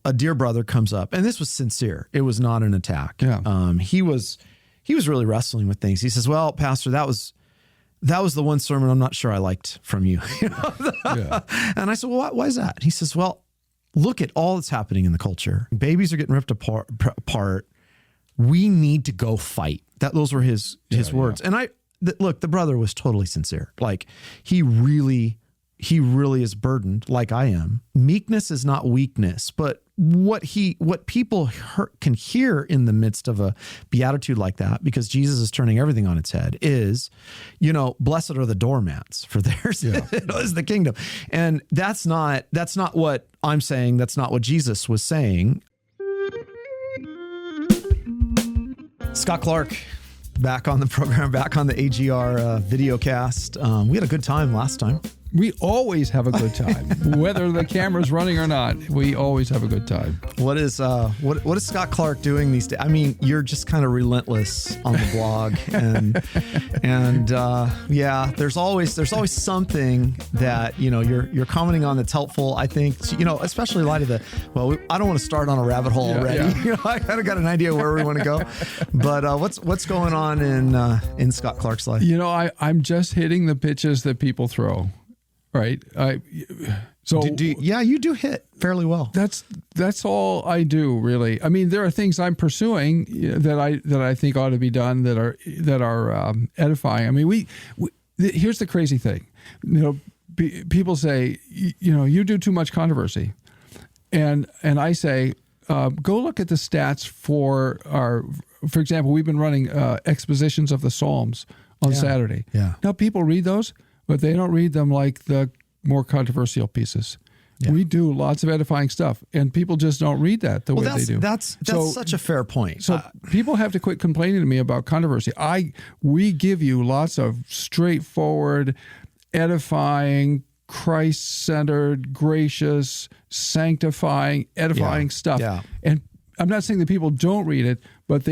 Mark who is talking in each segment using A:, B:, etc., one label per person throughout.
A: a dear brother comes up, and this was sincere. It was not an attack.
B: Yeah.
A: He was really wrestling with things. He says, well, Pastor, that was the one sermon I'm not sure I liked from you.
B: Yeah.
A: And I said, well, why is that? He says, well, look at all that's happening in the culture. Babies are getting ripped apart. We need to go fight. Those were his words.
B: Yeah.
A: And look, the brother was totally sincere. Like he really is burdened like I am. Meekness is not weakness, but what people can hear in the midst of a beatitude like that, because Jesus is turning everything on its head, is, blessed are the doormats, for theirs is the kingdom. And that's not what I'm saying. That's not what Jesus was saying. Scott Clark, back on the program, back on the AGR video cast. We had a good time last time.
B: We always have a good time, whether the camera's running or not. We always have a good time.
A: What is Scott Clark doing these days? I mean, you're just kind of relentless on the blog, and there's always something that you're commenting on that's helpful. I think especially in light of I don't want to start on a rabbit hole already.
B: Yeah.
A: I kind of got an idea where we want to go, but what's going on in Scott Clark's life?
B: I'm just hitting the pitches that people throw. Right.
A: You do hit fairly well.
B: That's all I do, really. I mean, there are things I'm pursuing that I think ought to be done that are edifying. I mean, here's the crazy thing. People say, you do too much controversy, and I say, go look at the stats for example, we've been running expositions of the Psalms on Saturday.
A: Yeah.
B: Now people read those, but they don't read them like the more controversial pieces. Yeah. We do lots of edifying stuff, and people just don't read that the way they do.
A: That's such a fair point.
B: So people have to quit complaining to me about controversy. We give you lots of straightforward, edifying, Christ-centered, gracious, sanctifying, edifying stuff.
A: Yeah.
B: And I'm not saying that people don't read it, but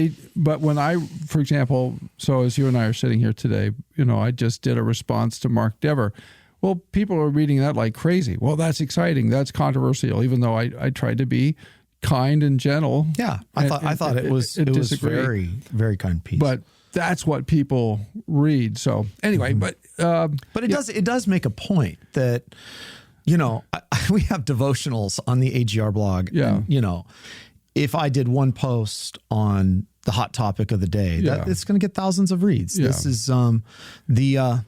B: when I, for example, so as you and I are sitting here today, I just did a response to Mark Dever. Well, people are reading that like crazy. Well, that's exciting. That's controversial, even though I tried to be kind and gentle.
A: Yeah, I thought it was very, very kind piece.
B: But that's what people read. So anyway, but
A: it does make a point that we have devotionals on the AGR blog.
B: Yeah.
A: And, if I did one post on the hot topic of the day, it's going to get thousands of reads.
B: Yeah.
A: This is the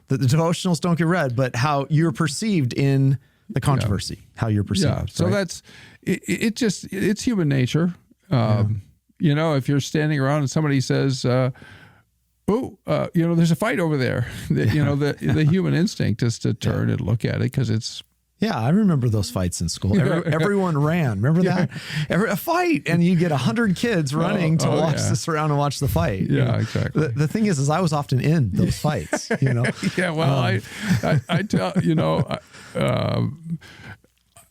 A: devotionals don't get read, but how you're perceived in the controversy, how you're perceived.
B: Yeah. So that's it's human nature. If you're standing around and somebody says, there's a fight over there. The human instinct is to turn and look at it because it's.
A: Yeah, I remember those fights in school. Everyone ran. Remember that? A fight, and you get 100 kids running to watch this around and watch the fight.
B: Yeah, exactly.
A: The thing is I was often in those fights.
B: Yeah, well, I tell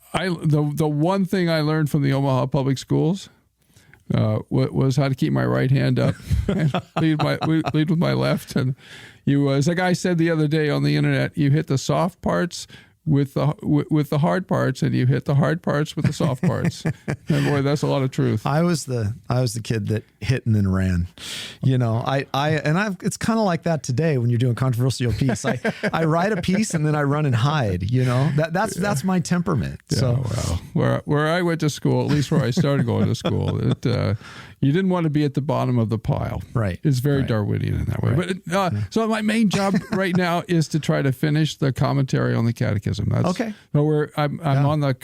B: the one thing I learned from the Omaha Public Schools was how to keep my right hand up and lead with my left. And as a guy said the other day on the internet, you hit the soft parts with the hard parts, and you hit the hard parts with the soft parts. And boy, that's a lot of truth.
A: I was the kid that hit and then ran. It's kind of like that today when you're doing a controversial piece. I write a piece and then I run and hide. That's my temperament.
B: Yeah,
A: so
B: where I went to school, at least where I started going to school, you didn't want to be at the bottom of the pile.
A: Right.
B: It's very Darwinian in that way.
A: Right.
B: But so my main job right now is to try to finish the commentary on the catechism. That's,
A: okay.
B: So I'm on the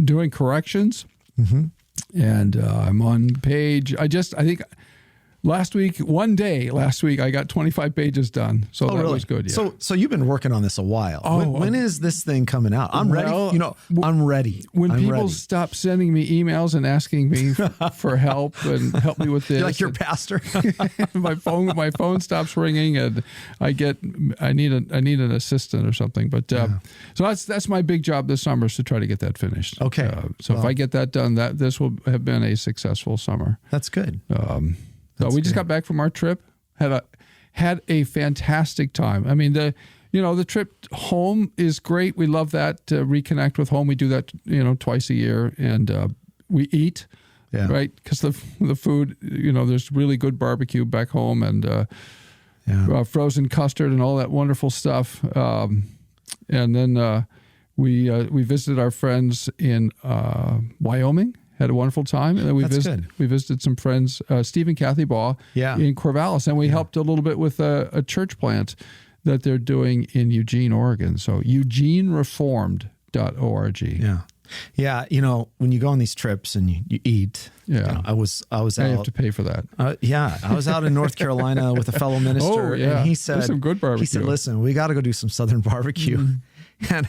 B: doing corrections, and I'm on page. I think last week I got 25 pages done. So that was good. Yeah.
A: So you've been working on this a while. When is this thing coming out? I'm ready. I'm ready.
B: When people stop sending me emails and asking me for help and help me with this,
A: you're like your pastor.
B: my phone stops ringing, and I need an assistant or something. But so that's my big job this summer, is to try to get that finished.
A: Okay.
B: If I get that done, this will have been a successful summer.
A: That's good.
B: So we just got back from our trip, had a fantastic time. I mean, the trip home is great. We love that, to reconnect with home. We do that, twice a year. And we eat,
A: Yeah.
B: right? Because the food, there's really good barbecue back home, and frozen custard and all that wonderful stuff. And then we visited our friends in Wyoming. Had a wonderful time, and then we visited some friends, Steve and Kathy Baugh, in Corvallis, and we helped a little bit with a church plant that they're doing in Eugene, Oregon. So eugenereformed.org.
A: Yeah. Yeah, when you go on these trips and you eat, I was out.
B: You have to pay for that.
A: I was out in North Carolina with a fellow minister, and he said,
B: some good barbecue.
A: He said, "Listen, we got to go do some Southern barbecue." Mm-hmm. And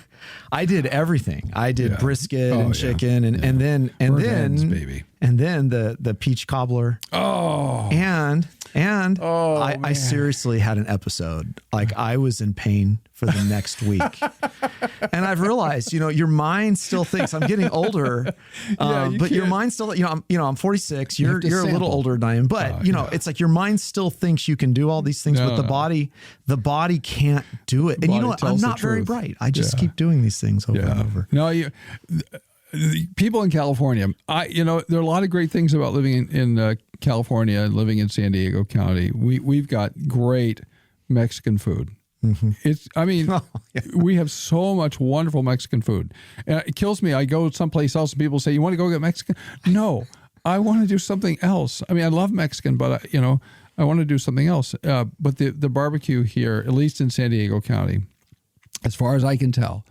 A: I did everything. I did brisket and chicken, and then
B: baby.
A: And then the peach cobbler.
B: Oh,
A: and I seriously had an episode. Like, I was in pain for the next week. And I've realized, your mind still thinks, I'm getting older, but your mind still, I'm 46. You're a little older than I am, but it's like your mind still thinks you can do all these things, but the body can't do it. And I'm not very bright. I just keep doing these things over and over.
B: No, people in California, there are a lot of great things about living in California and living in San Diego County. We've got great Mexican food. Mm-hmm. We have so much wonderful Mexican food. It kills me. I go someplace else and people say, "You want to go get Mexican?" No, I want to do something else. I love Mexican, but I want to do something else. But the barbecue here, at least in San Diego County, as far as I can tell,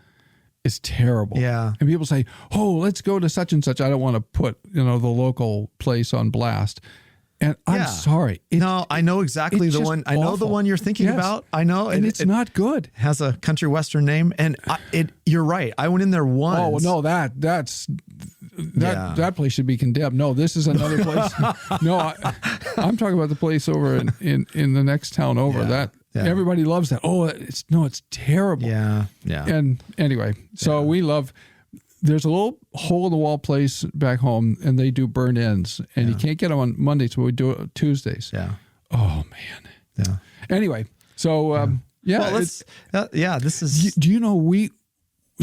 B: is terrible.
A: Yeah.
B: And people say, "Oh, let's go to such and such." I don't want to put, the local place on blast. And I'm sorry.
A: I know exactly the one. I know the one you're thinking about. I know.
B: And it's not good.
A: Has a country western name. And you're right. I went in there once.
B: Oh, no, that place should be condemned. No, this is another place. No, I'm talking about the place over in the next town over. Yeah. Everybody loves that. Oh, it's terrible.
A: Yeah.
B: And anyway, so we love. There's a little hole-in-the-wall place back home, and they do burnt ends, and you can't get them on Mondays, so we do it Tuesdays.
A: Yeah.
B: Oh, man.
A: Yeah.
B: Anyway, so,
A: Well, this is...
B: Do you know, we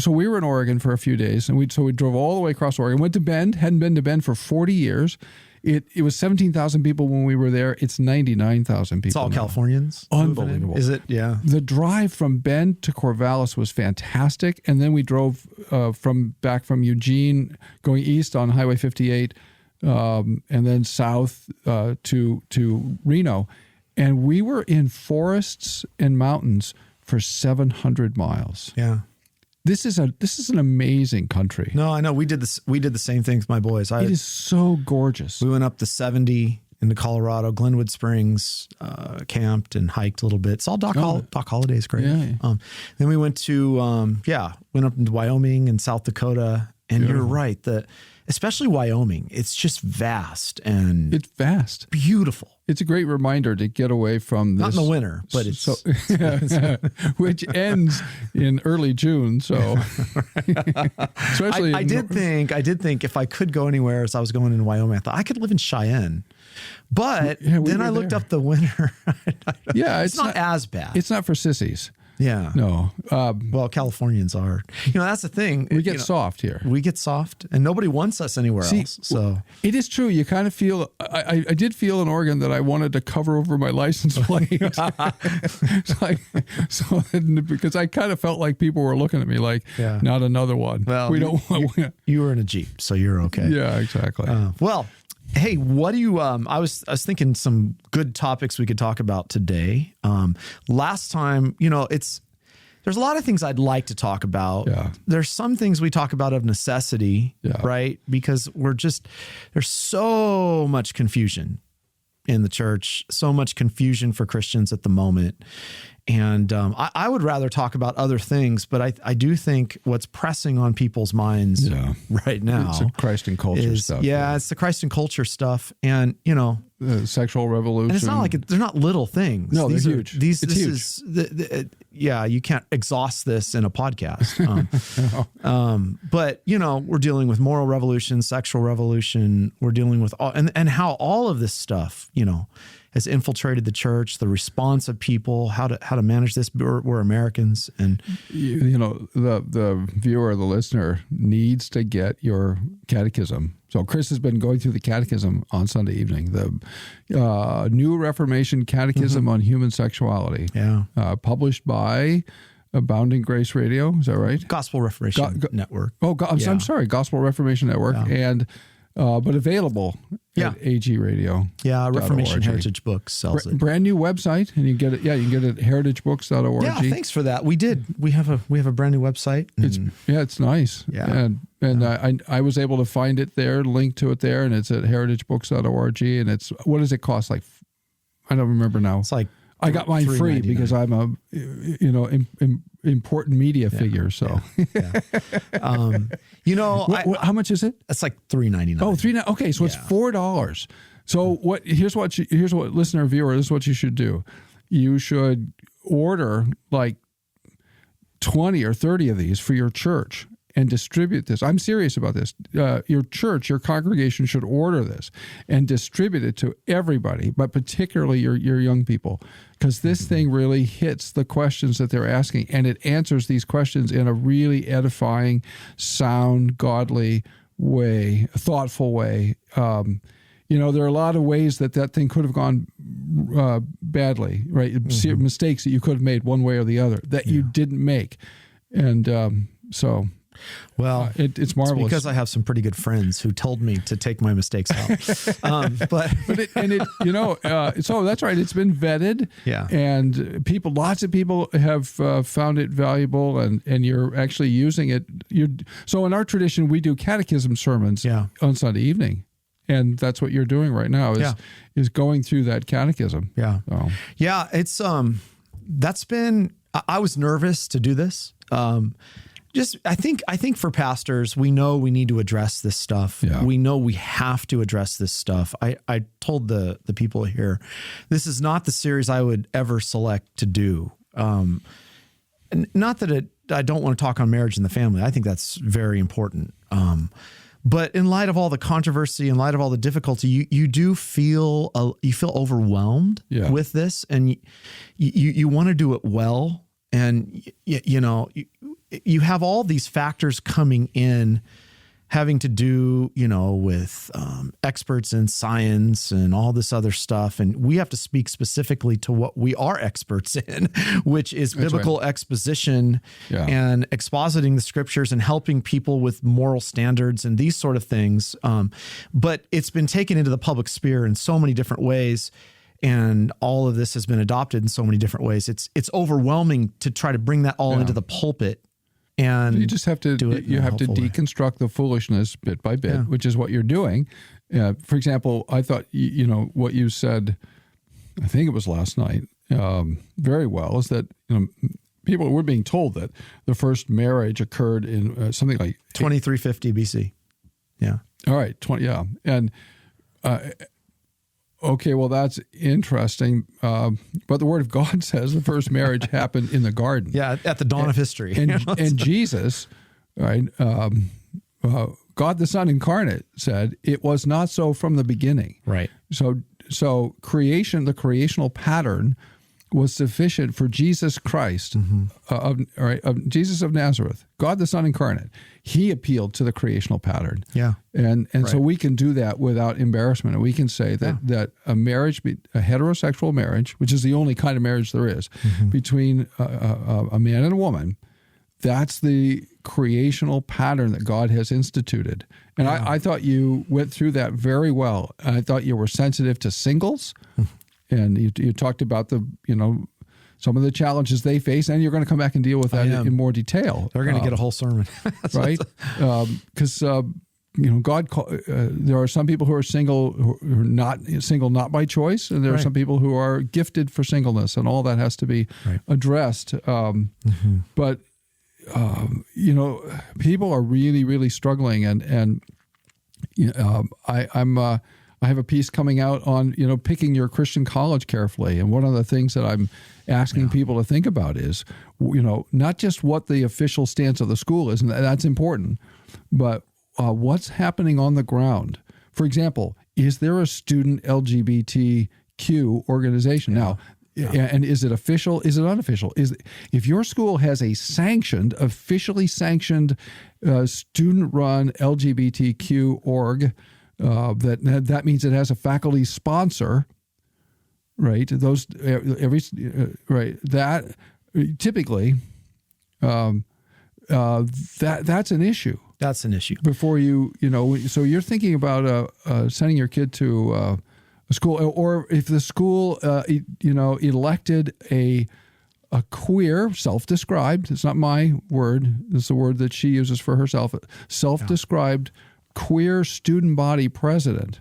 B: were in Oregon for a few days, and we drove all the way across Oregon, went to Bend, hadn't been to Bend for 40 years. It was 17,000 people when we were there. It's 99,000 people.
A: It's all
B: now.
A: Californians?
B: Unbelievable.
A: Is it? Yeah.
B: The drive from Bend to Corvallis was fantastic. And then we drove back from Eugene, going east on Highway 58, and then south to Reno. And we were in forests and mountains for 700 miles.
A: Yeah.
B: This is an amazing country.
A: No, I know. We did this. We did the same thing with my boys.
B: It is so gorgeous.
A: We went up to 70 into Colorado, Glenwood Springs, camped and hiked a little bit. It's all Doc Holliday's great.
B: Yeah.
A: Then we went to went up into Wyoming and South Dakota. And Beautiful. You're right, especially Wyoming, it's just vast and
B: it's vast,
A: beautiful.
B: It's a great reminder to get away from this.
A: Not in the winter, but it's
B: which ends in early June. So, especially
A: I did think if I could go anywhere as I was going in Wyoming, I thought I could live in Cheyenne. But then I looked up the winter. It's not as bad.
B: It's not for sissies.
A: Yeah.
B: No.
A: Well, Californians are. That's the thing.
B: We get soft here.
A: We get soft, and nobody wants us anywhere else. So
B: it is true. You kind of feel. I did feel in Oregon that I wanted to cover over my license plate. Because I kind of felt like people were looking at me like, not another one.
A: Well,
B: we don't.
A: You were in a Jeep, so you're okay.
B: Yeah, exactly.
A: Well. Hey, what do you, I was thinking some good topics we could talk about today. Last time, there's a lot of things I'd like to talk about.
B: Yeah.
A: There's some things we talk about of necessity, right? Because there's so much confusion in the church, so much confusion for Christians at the moment. And I would rather talk about other things, but I do think what's pressing on people's minds right now.
B: It's the Christ and culture stuff.
A: Yeah, it's the Christ and culture stuff. And,
B: the sexual revolution.
A: And it's not like they're not little things.
B: No, they're huge.
A: It's huge. You can't exhaust this in a podcast. But, we're dealing with moral revolution, sexual revolution. We're dealing with and how all of this stuff, has infiltrated the church, the response of people, how to manage this. We're Americans, and
B: the viewer, the listener needs to get your catechism. So Chris has been going through the catechism on Sunday evening, the New Reformation Catechism on Human Sexuality, published by Abounding Grace Radio. Is that right?
A: Gospel Reformation Network.
B: I'm sorry, Gospel Reformation Network, and but available at AG Radio.
A: Yeah, Reformation Heritage Books sells it.
B: Brand new website, and you can get it. Yeah, you can get it at heritageBooks.org.
A: Yeah, thanks for that. We did. We have a brand new website.
B: It's nice.
A: Yeah,
B: and I was able to find it there, link to it there, and it's at heritagebooks.org. And it's, what does it cost? Like, I don't remember now.
A: It's like,
B: I got mine free because I'm a important media figure. So,
A: how
B: much is it?
A: It's like $3.99.
B: Oh, $3.99. Okay, so it's $4. So here's what listener, viewer, this is what you should do. You should order like 20 or 30 of these for your church and distribute this. I'm serious about this. Your church, your congregation should order this and distribute it to everybody, but particularly your young people, because this thing really hits the questions that they're asking, and it answers these questions in a really edifying, sound, godly way, a thoughtful way. There are a lot of ways that thing could have gone badly, right? Mistakes that you could have made one way or the other that you didn't make. And well, it's marvelous.
A: It's because I have some pretty good friends who told me to take my mistakes out.
B: So that's right. It's been vetted, and lots of people have found it valuable, and you're actually using it. So in our tradition, we do catechism sermons on Sunday evening, and that's what you're doing right now is going through that catechism.
A: Yeah, it's that's been. I was nervous to do this. I think for pastors, we know we need to address this stuff. Yeah. We know we have to address this stuff. I told the people here, this is not the series I would ever select to do. Not that I don't want to talk on marriage and the family. I think that's very important. But in light of all the controversy, in light of all the difficulty, you do feel overwhelmed with this, and you want to do it well, and you have all these factors coming in, having to do, with experts in science and all this other stuff. And we have to speak specifically to what we are experts in, which is biblical exposition and expositing the scriptures and helping people with moral standards and these sort of things. But it's been taken into the public sphere in so many different ways. And all of this has been adopted in so many different ways. It's overwhelming to try to bring that all into the pulpit. And
B: you just have to deconstruct the foolishness bit by bit, which is what you're doing. For example, I thought what you said, I think it was last night, very well, is that people were being told that the first marriage occurred in something like
A: 2350 BC. Yeah.
B: All right. And okay, well, that's interesting. But the Word of God says the first marriage happened in the garden.
A: Yeah, at the dawn of history.
B: And Jesus, right, God the Son incarnate said, it was not so from the beginning.
A: Right.
B: So creation, the creational pattern was sufficient for Jesus Christ, of Jesus of Nazareth, God the Son incarnate. He appealed to the creational pattern.
A: Yeah.
B: And so we can do that without embarrassment. And we can say that a marriage, a heterosexual marriage, which is the only kind of marriage there is, between a man and a woman, that's the creational pattern that God has instituted. And I thought you went through that very well. I thought you were sensitive to singles. And you talked about some of the challenges they face, and you're going to come back and deal with that in more detail.
A: They're going to get a whole sermon,
B: right? Because God, there are some people who are single who are not single not by choice, and there are some people who are gifted for singleness, and all that has to be addressed. But people are really, really struggling, and I have a piece coming out on, picking your Christian college carefully. And one of the things that I'm asking people to think about is, not just what the official stance of the school is, and that's important, but what's happening on the ground. For example, is there a student LGBTQ organization? Now, And is it official? Is it unofficial? If your school has a officially sanctioned student-run LGBTQ org, that means it has a faculty sponsor, right? Those right, that typically that's an issue.
A: That's an issue.
B: Before so you're thinking about sending your kid to a school, or if the school elected a queer, self-described, it's not my word, it's the word that she uses for herself, self-described queer student body president.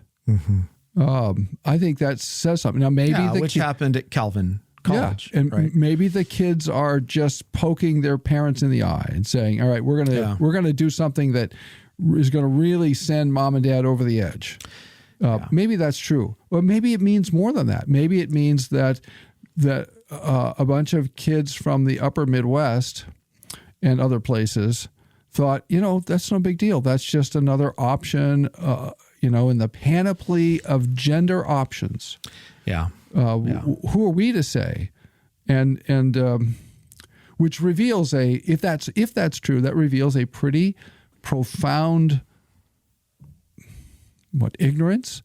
B: I think that says something. Now maybe
A: which happened at Calvin College.
B: Yeah, and maybe the kids are just poking their parents in the eye and saying, all right, we're gonna do something that is going to really send mom and dad over the edge. Maybe that's true. But maybe it means more than that. Maybe it means that a bunch of kids from the upper Midwest and other places thought, that's no big deal. That's just another option, in the panoply of gender options.
A: Yeah.
B: Who are we to say? And which reveals if that's true, that reveals a pretty profound ignorance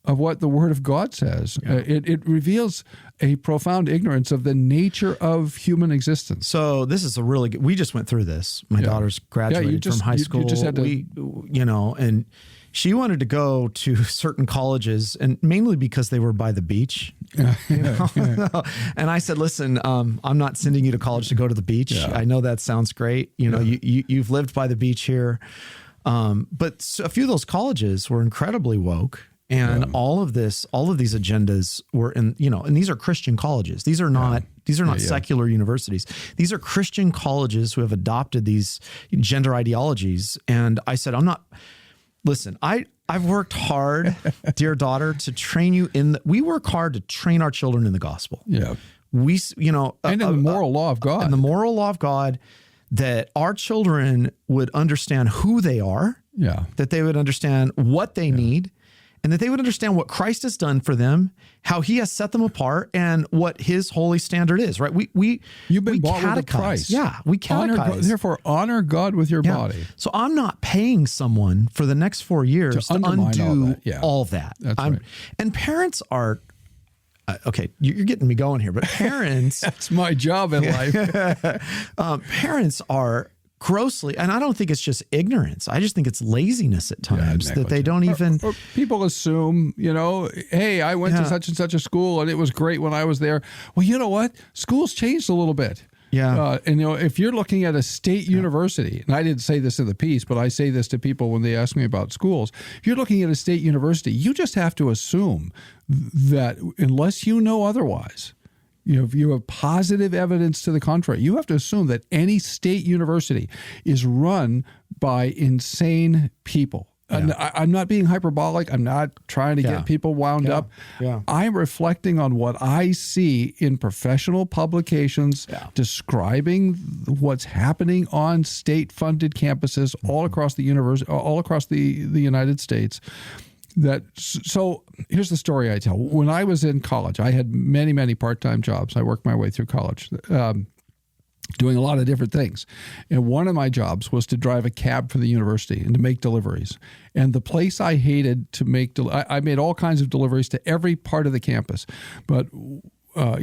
B: of what the Word of God says. It reveals a profound ignorance of the nature of human existence.
A: So this is a really good, we just went through this. My daughter's graduated from high school.
B: You just had to,
A: and she wanted to go to certain colleges, and mainly because they were by the beach. And I said, listen, I'm not sending you to college to go to the beach. I know that sounds great. You've lived by the beach here. But a few of those colleges were incredibly woke, and all of these agendas were in, and these are Christian colleges. These are not secular universities. These are Christian colleges who have adopted these gender ideologies. And I said, I've worked hard, dear daughter, to train you we work hard to train our children in the gospel.
B: Yeah.
A: And
B: in the moral law of God.
A: And the moral law of God, that our children would understand who they are, that they would understand what they need, and that they would understand what Christ has done for them, how he has set them apart, and what his holy standard is, right?
B: You've been bought with a price.
A: Yeah, we catechize.
B: Therefore, honor God with your body.
A: So I'm not paying someone for the next 4 years to undo all that.
B: That's right.
A: And parents are... okay, you're getting me going here, but parents...
B: That's my job in life.
A: Parents are grossly, and I don't think it's just ignorance. I just think it's laziness at times that they don't even...
B: Or people assume, hey, I went to such and such a school and it was great when I was there. Well, you know what? School's changed a little bit.
A: Yeah.
B: And if you're looking at a state university, and I didn't say this in the piece, but I say this to people when they ask me about schools. If you're looking at a state university, you just have to assume that unless you know otherwise, if you have positive evidence to the contrary, you have to assume that any state university is run by insane people. I'm not being hyperbolic. I'm not trying to get people wound up. I'm reflecting on what I see in professional publications describing what's happening on state-funded campuses all across the all across the United States. So here's the story I tell. When I was in college, I had many, many part-time jobs. I worked my way through college. Doing a lot of different things. And one of my jobs was to drive a cab for the university and to make deliveries. And the place I hated to make, I made all kinds of deliveries to every part of the campus. But, I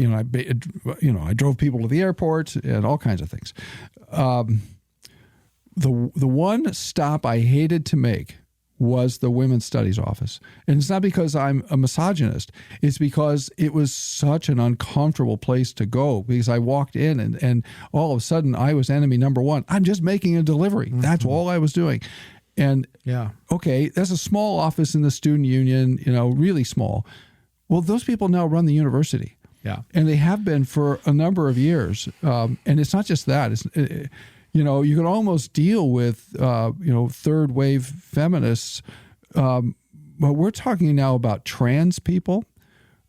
B: drove people to the airport and all kinds of things. The one stop I hated to make was the women's studies office. And it's not because I'm a misogynist. It's because it was such an uncomfortable place to go, because I walked in and all of a sudden I was enemy number one. I'm just making a delivery. That's all I was doing. And okay, that's a small office in the student union, really small. Well, those people now run the university.
A: Yeah.
B: And they have been for a number of years. And it's not just that. It's you can almost deal with, third wave feminists. But we're talking now about trans people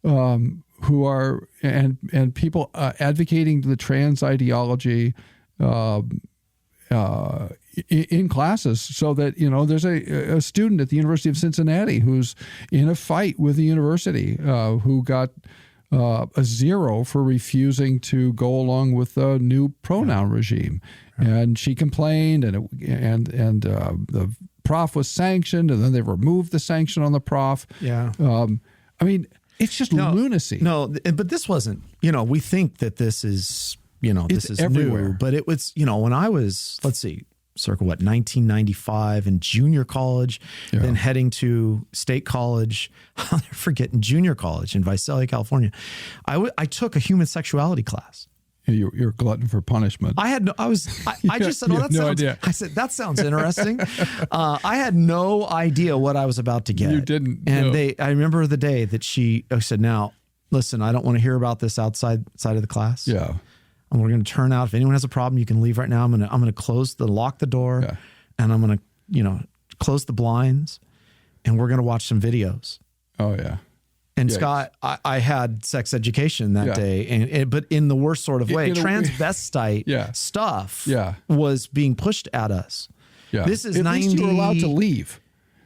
B: who are, and people advocating the trans ideology in classes, so that, there's a student at the University of Cincinnati who's in a fight with the university who got a 0 for refusing to go along with the new pronoun regime. And she complained, and the prof was sanctioned, and then they removed the sanction on the prof.
A: Yeah.
B: I mean, it's just lunacy.
A: No, but this wasn't, we think that this is, this is
B: everywhere.
A: new, but it was, when I was, let's see, circa 1995 in junior college, then heading to state college. I'll never forget, in junior college in Visalia, California, I took a human sexuality class.
B: You're a glutton for punishment.
A: I just said,
B: no idea.
A: I said, that sounds interesting. I had no idea what I was about to get.
B: You didn't.
A: And
B: no.
A: I remember the day that she said, now, listen, I don't want to hear about this outside of the class.
B: Yeah.
A: And we're going to turn out. If anyone has a problem, you can leave right now. I'm going to lock the door, and I'm going to, close the blinds, and we're going to watch some videos.
B: Oh yeah.
A: And Scott, I had sex education that day, but in the worst sort of way, transvestite stuff was being pushed at us. Yeah. This is
B: at
A: 90.
B: least you were allowed to leave.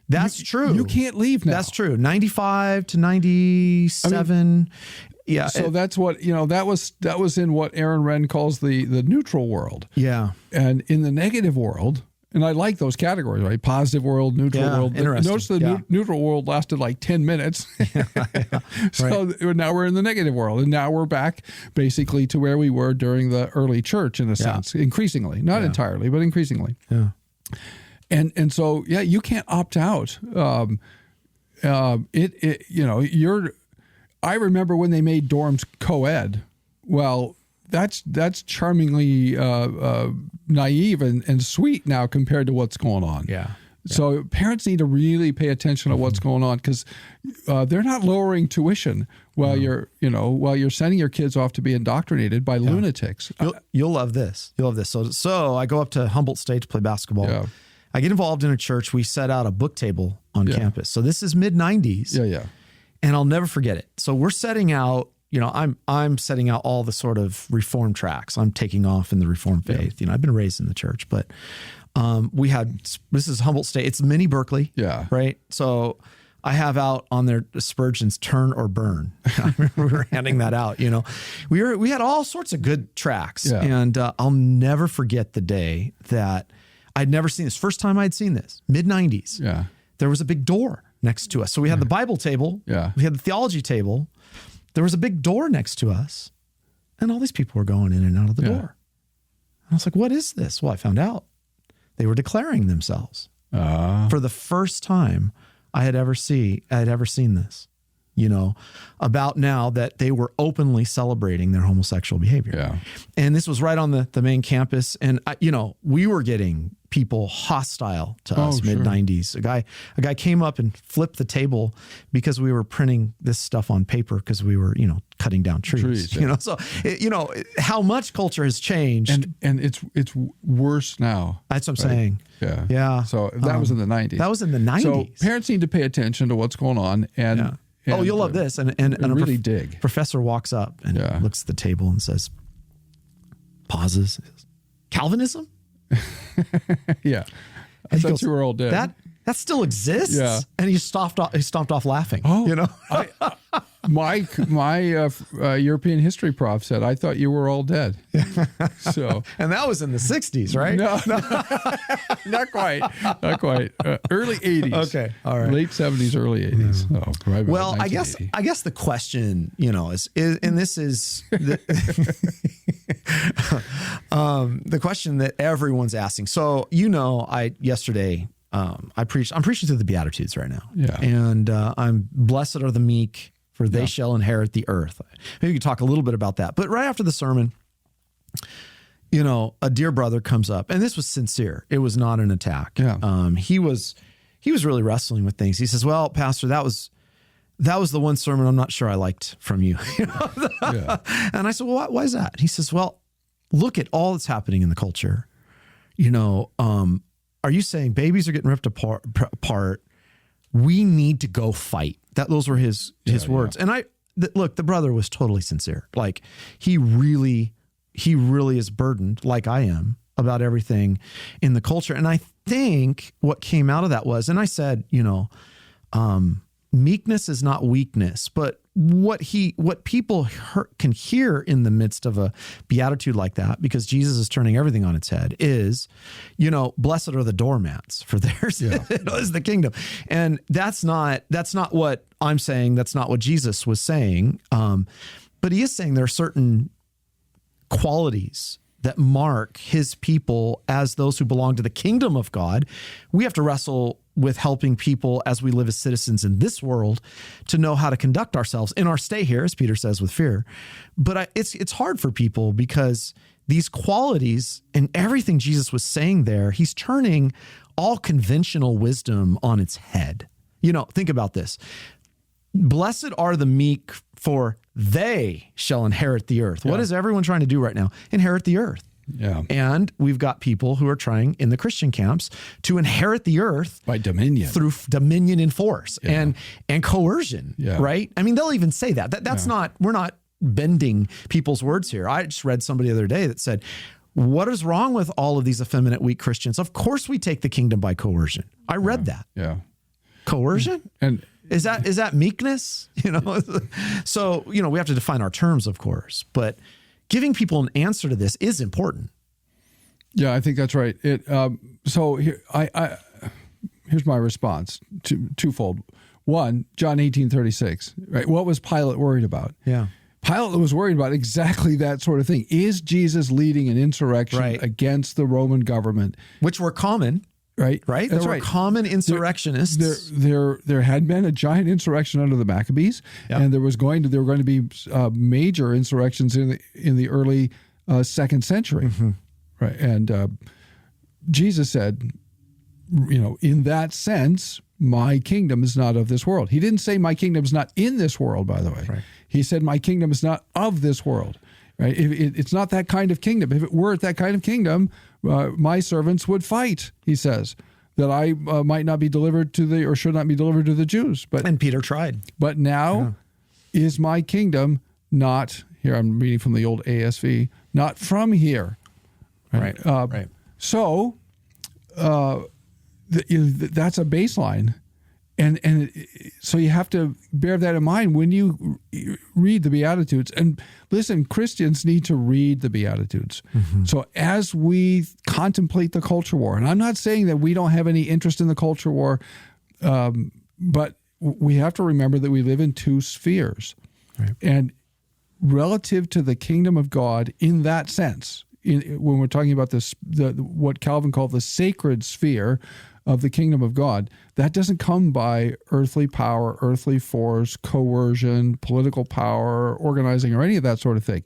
A: That's true.
B: You can't leave now.
A: That's true. 95 to 97. Yeah.
B: So that's what, that was in what Aaron Wren calls the neutral world.
A: Yeah.
B: And in the negative world, and I like those categories, right? Positive world, neutral world.
A: Interesting.
B: Notice the neutral world lasted like 10 minutes. So now we're in the negative world. And now we're back basically to where we were during the early church in a sense, increasingly, not entirely, but increasingly.
A: Yeah.
B: And so, you can't opt out. I remember when they made dorms co-ed. Well, that's charmingly naive and sweet now compared to what's going on.
A: Yeah.
B: So parents need to really pay attention to what's going on, because they're not lowering tuition while you're sending your kids off to be indoctrinated by lunatics.
A: You'll love this. You'll love this. So I go up to Humboldt State to play basketball. Yeah. I get involved in a church. We set out a book table on campus. So this is mid-90s.
B: Yeah.
A: And I'll never forget it. So we're setting out, I'm setting out all the sort of Reformed tracks. I'm taking off in the Reformed faith. I've been raised in the church, but this is Humboldt State. It's mini Berkeley.
B: Yeah.
A: Right. So I have out on there Spurgeon's Turn or Burn. I remember we were handing that out. We had all sorts of good tracks. Yeah. And I'll never forget the day that I'd never seen this. First time I'd seen this, mid-90s. Yeah. There was a big door next to us. So we had the Bible table. Yeah. We had the theology table. There was a big door next to us. And all these people were going in and out of the door. And I was like, what is this? Well, I found out they were declaring themselves. For the first time I had ever seen this, about now that they were openly celebrating their homosexual behavior. Yeah. And this was right on the main campus. And, we were getting people hostile to us mid-90s. A guy came up and flipped the table because we were printing this stuff on paper because we were, cutting down trees. So, how much culture has changed.
B: And it's worse now.
A: That's what I'm saying.
B: Yeah.
A: Yeah.
B: So that was in the 90s.
A: That was in the 90s.
B: So parents need to pay attention to what's going on. And
A: you'll love this. And
B: really dig.
A: Professor walks up and looks at the table and says, pauses, Calvinism?
B: Yeah. I thought you were all dead.
A: That still exists? Yeah. And he stomped off laughing.
B: Oh, my European history prof said, I thought you were all dead. So,
A: and that was in the 60s, right?
B: No. Not quite. Early 80s.
A: Okay. All right.
B: Late 70s, early 80s.
A: Yeah. Oh, right. Well, I guess the question, is and this is the question that everyone's asking. So, yesterday, I'm preaching through the Beatitudes right now. Yeah. And I'm blessed are the meek, for they shall inherit the earth. Maybe you could talk a little bit about that. But right after the sermon, a dear brother comes up, and this was sincere. It was not an attack. Yeah. He was really wrestling with things. He says, well, Pastor, that was the one sermon I'm not sure I liked from you. Yeah. And I said, well, why is that? He says, well, look at all that's happening in the culture. Are you saying babies are getting ripped apart? We need to go fight. Those were his words. And look, the brother was totally sincere. Like he really is burdened, like I am, about everything in the culture. And I think what came out of that was, and I said, meekness is not weakness, but what people can hear in the midst of a beatitude like that, because Jesus is turning everything on its head, is, blessed are the doormats, for theirs is the kingdom. And that's not what I'm saying. That's not what Jesus was saying. But he is saying there are certain qualities that mark his people as those who belong to the kingdom of God. We have to wrestle with helping people as we live as citizens in this world to know how to conduct ourselves in our stay here, as Peter says, with fear. But it's hard for people because these qualities and everything Jesus was saying there, he's turning all conventional wisdom on its head. Think about this. Blessed are the meek, for they shall inherit the earth. Yeah. What is everyone trying to do right now? Inherit the earth.
B: Yeah.
A: And we've got people who are trying in the Christian camps to inherit the earth
B: by dominion,
A: through dominion and force and coercion, right? I mean, they'll even say that's not, we're not bending people's words here. I just read somebody the other day that said, what is wrong with all of these effeminate, weak Christians? Of course we take the kingdom by coercion. I read that.
B: Yeah.
A: Coercion?
B: And
A: is that meekness? So, we have to define our terms, of course, but giving people an answer to this is important.
B: Yeah, I think that's right. So here, here's my response, twofold. One, John 18:36. Right, what was Pilate worried about?
A: Yeah,
B: Pilate was worried about exactly that sort of thing. Is Jesus leading an insurrection against the Roman government,
A: which were common?
B: Right.
A: There were common insurrectionists.
B: There had been a giant insurrection under the Maccabees, and there were going to be major insurrections in the early 2nd century. Mm-hmm. Right, and Jesus said, in that sense, my kingdom is not of this world. He didn't say my kingdom is not in this world, by the way. Right. He said my kingdom is not of this world. Right? It's not that kind of kingdom. If it were that kind of kingdom, my servants would fight, he says, that I might not be delivered to or should not be delivered to the Jews.
A: And Peter tried.
B: But now is my kingdom not, here I'm reading from the old ASV, not from here. Right. So that's a baseline. And so you have to bear that in mind when you read the Beatitudes. And listen, Christians need to read the Beatitudes. Mm-hmm. So as we contemplate the culture war, and I'm not saying that we don't have any interest in the culture war, but we have to remember that we live in two spheres. Right. And relative to the kingdom of God in that sense, when we're talking about what Calvin called the sacred sphere of the kingdom of God, that doesn't come by earthly power, earthly force, coercion, political power, organizing, or any of that sort of thing,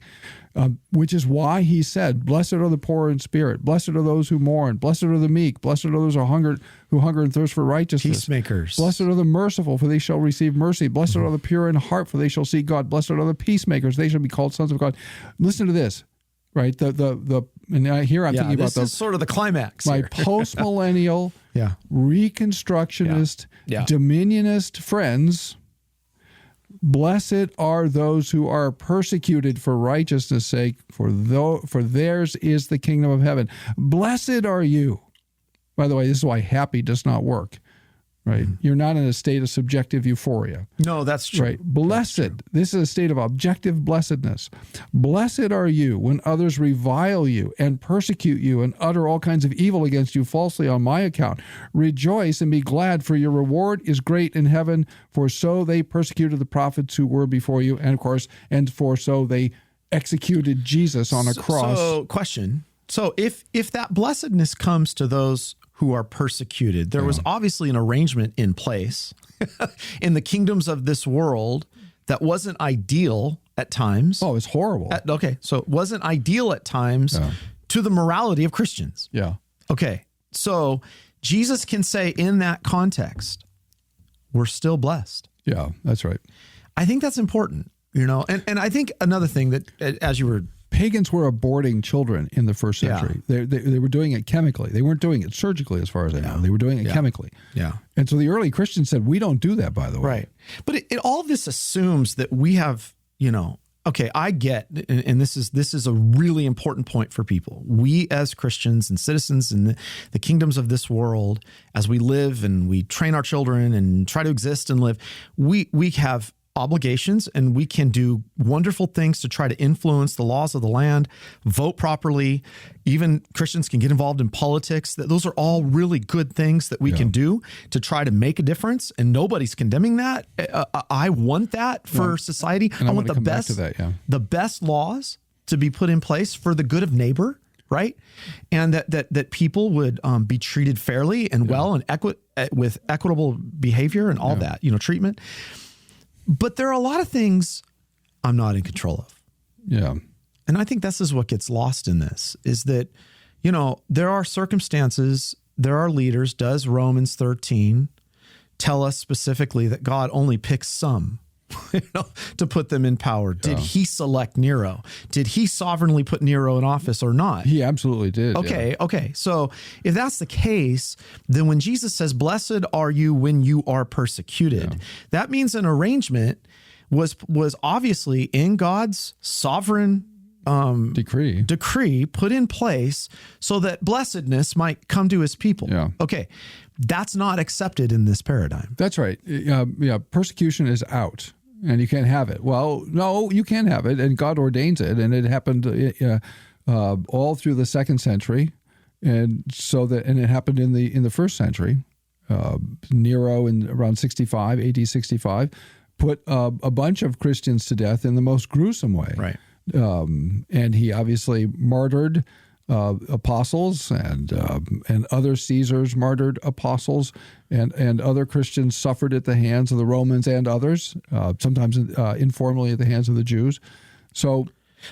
B: which is why he said, blessed are the poor in spirit, blessed are those who mourn, blessed are the meek, blessed are those who hunger and thirst for righteousness.
A: Peacemakers.
B: Blessed are the merciful, for they shall receive mercy. Blessed are the pure in heart, for they shall see God. Blessed are the peacemakers, they shall be called sons of God. Listen to this. Right, and here I'm thinking about
A: this is sort of the climax.
B: My post-millennial, Reconstructionist, dominionist friends. Blessed are those who are persecuted for righteousness' sake, for theirs is the kingdom of heaven. Blessed are you. By the way, this is why happy does not work. Right, you're not in a state of subjective euphoria.
A: No, that's true.
B: Right, blessed. True. This is a state of objective blessedness. Blessed are you when others revile you and persecute you and utter all kinds of evil against you falsely on my account. Rejoice and be glad, for your reward is great in heaven. For so they persecuted the prophets who were before you, and of course, for so they executed Jesus on a cross.
A: So, question. So, if that blessedness comes to those who are persecuted, there was obviously an arrangement in place in the kingdoms of this world that wasn't ideal at times.
B: Oh, it's horrible.
A: So it wasn't ideal at times to the morality of Christians.
B: Yeah.
A: Okay, so Jesus can say in that context, we're still blessed.
B: Yeah, that's right.
A: I think that's important, and I think another thing that, as you were...
B: Pagans were aborting children in the first century. Yeah. They were doing it chemically. They weren't doing it surgically, as far as I know. They were doing it chemically.
A: Yeah.
B: And so the early Christians said, we don't do that, by the way.
A: Right. But all of this assumes that we have, okay, I get, and this is a really important point for people. We as Christians and citizens in the kingdoms of this world, as we live and we train our children and try to exist and live, we have obligations, and we can do wonderful things to try to influence the laws of the land, vote properly. Even Christians can get involved in politics. Those are all really good things that we can do to try to make a difference, and nobody's condemning that. I want that for society. I want the best laws to be put in place for the good of neighbor, right? And that people would be treated fairly and well and with equitable behavior and all that, treatment. But there are a lot of things I'm not in control of.
B: Yeah.
A: And I think this is what gets lost in this, is that, there are circumstances, there are leaders. Does Romans 13 tell us specifically that God only picks some, to put them in power? Did he select Nero? Did he sovereignly put Nero in office or not?
B: He absolutely did.
A: Okay. So if that's the case, then when Jesus says, "Blessed are you when you are persecuted," that means an arrangement was obviously in God's sovereign decree put in place so that blessedness might come to his people.
B: Yeah.
A: Okay. That's not accepted in this paradigm.
B: That's right. Persecution is out, and you can't have it. Well, no, you can have it, and God ordains it, and it happened all through the 2nd century, and it happened in the 1st century. Nero in around 65, AD 65, put a bunch of Christians to death in the most gruesome way.
A: Right.
B: And he obviously martyred apostles, and other Caesars martyred apostles, and other Christians suffered at the hands of the Romans and others, sometimes informally at the hands of the Jews. So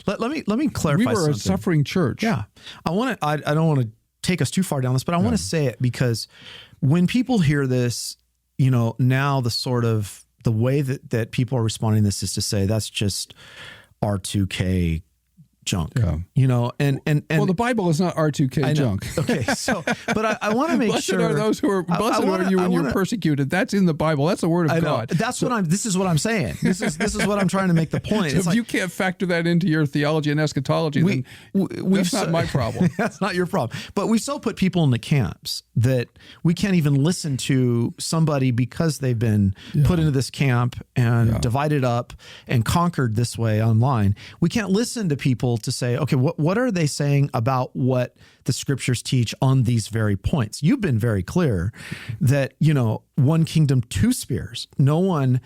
A: let me clarify.
B: We were
A: something.
B: a suffering church.
A: Yeah, I don't want to take us too far down this, but I want to say it because when people hear this, now the way that people are responding to this is to say that's just R2K junk, and
B: well, the Bible is not R2K junk.
A: Okay, so but I want to make
B: blessed
A: sure.
B: Are those who are blessed are you when you're persecuted. That's in the Bible. That's the word of God.
A: That's this is what I'm saying. This is what I'm trying to make the point.
B: So if you can't factor that into your theology and eschatology, then that's not my problem.
A: That's not your problem. But we so put people in the camps that we can't even listen to somebody because they've been put into this camp and divided up and conquered this way online. We can't listen to people to say, okay, what are they saying about what the scriptures teach on these very points? You've been very clear that, one kingdom, two spheres. No one.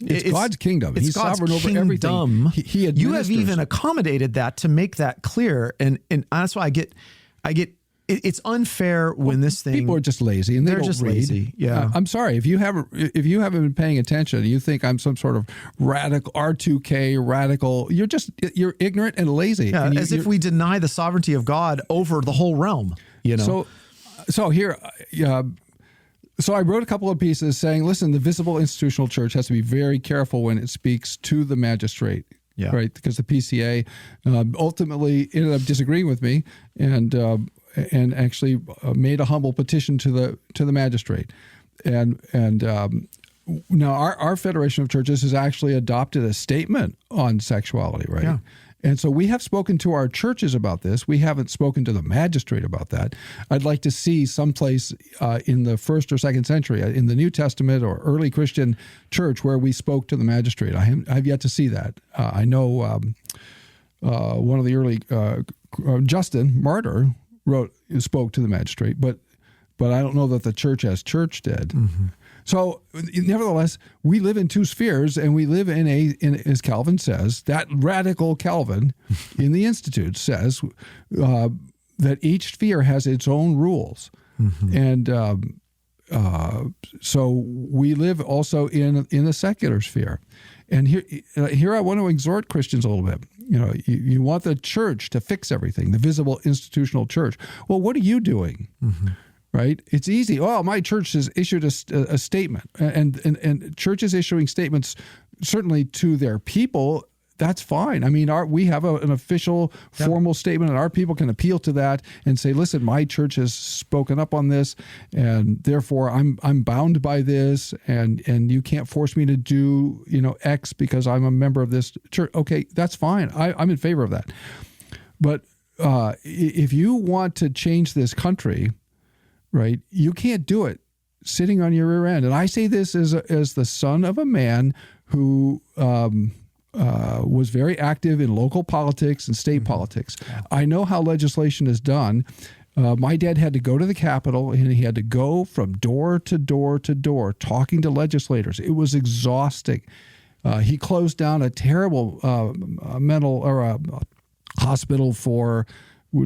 B: It's God's kingdom. He's
A: God's
B: sovereign over everything. He administers.
A: You have even accommodated that to make that clear. And that's why I get it's unfair when this thing.
B: People are just lazy and they're
A: just
B: read.
A: lazy. Yeah.
B: I'm sorry if you haven't been paying attention. You think I'm some sort of radical R2K radical. You're ignorant and lazy.
A: Yeah,
B: and
A: if we deny the sovereignty of God over the whole realm.
B: So here. So I wrote a couple of pieces saying, listen, the visible institutional church has to be very careful when it speaks to the magistrate.
A: Yeah.
B: Right. Because the PCA ultimately ended up disagreeing with me and actually made a humble petition to the magistrate. And now our Federation of Churches has actually adopted a statement on sexuality, right? Yeah. And so we have spoken to our churches about this. We haven't spoken to the magistrate about that. I'd like to see someplace in the 1st or 2nd century, in the New Testament or early Christian church, where we spoke to the magistrate. I have yet to see that. I know one of the early, Justin Martyr, spoke to the magistrate, but I don't know that the church as church did. Mm-hmm. So, nevertheless, we live in two spheres, and we live in as Calvin says, that radical Calvin in the Institute says that each sphere has its own rules, and so we live also in the secular sphere. And here I want to exhort Christians a little bit. You want the church to fix everything, the visible institutional church. Well, what are you doing? Mm-hmm. Right? It's easy. Oh, my church has issued a statement, and churches issuing statements certainly to their people that's fine. I mean, we have an official formal statement, and our people can appeal to that and say, listen, my church has spoken up on this, and therefore I'm bound by this, and you can't force me to do, X because I'm a member of this church. Okay, that's fine. I'm in favor of that. But if you want to change this country, right, you can't do it sitting on your rear end. And I say this as the son of a man who was very active in local politics and state politics. I know how legislation is done. My dad had to go to the Capitol, and he had to go from door to door to door talking to legislators. It was exhausting. He closed down a terrible mental or hospital for,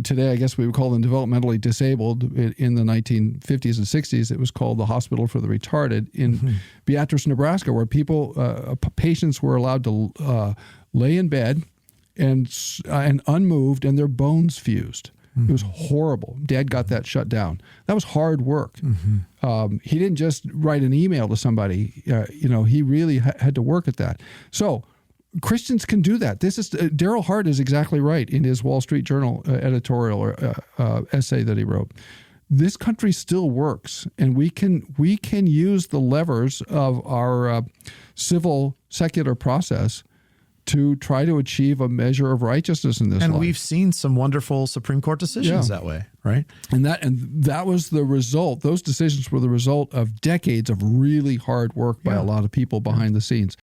B: today I guess we would call them developmentally disabled. In the 1950s and 60s, it was called the Hospital for the Retarded in Beatitudes, Nebraska, where patients were allowed to lay in bed and unmoved, and their bones fused. It was horrible. Dad got that shut down. That was hard work. He didn't just write an email to somebody. He really had to work at that. So Christians can do that. This is Daryl Hart is exactly right in his Wall Street Journal editorial or essay that he wrote. This country still works, and we can use the levers of our civil secular process to try to achieve a measure of righteousness in this life.
A: And we've seen some wonderful Supreme Court decisions that way, right?
B: And that was the result. Those decisions were the result of decades of really hard work by a lot of people behind the scenes.